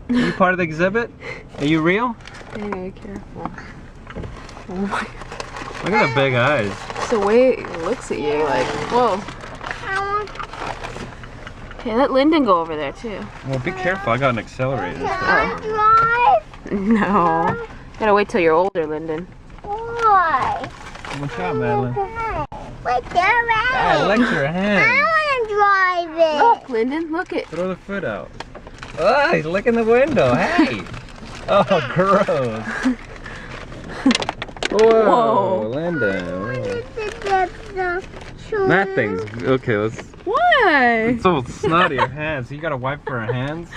Are you part of the exhibit? Are you real? Hey, careful. Oh my. Look at the big eyes. It's the way it looks at you, like, whoa. Okay, let Lyndon go over there too. Well, be careful. I got an accelerator. Oh. No. Gotta wait till you're older, Lyndon. Why? Watch out, Madeline. Wait, there Ah, legs your hand. I want to drive it. Look, Lyndon, look it. Throw the foot out. Oh, he's licking the window. Hey. Oh, gross. Whoa, Linda. That thing's okay. Let's. Why? It's so snotty. Her hands. You gotta wipe for her hands.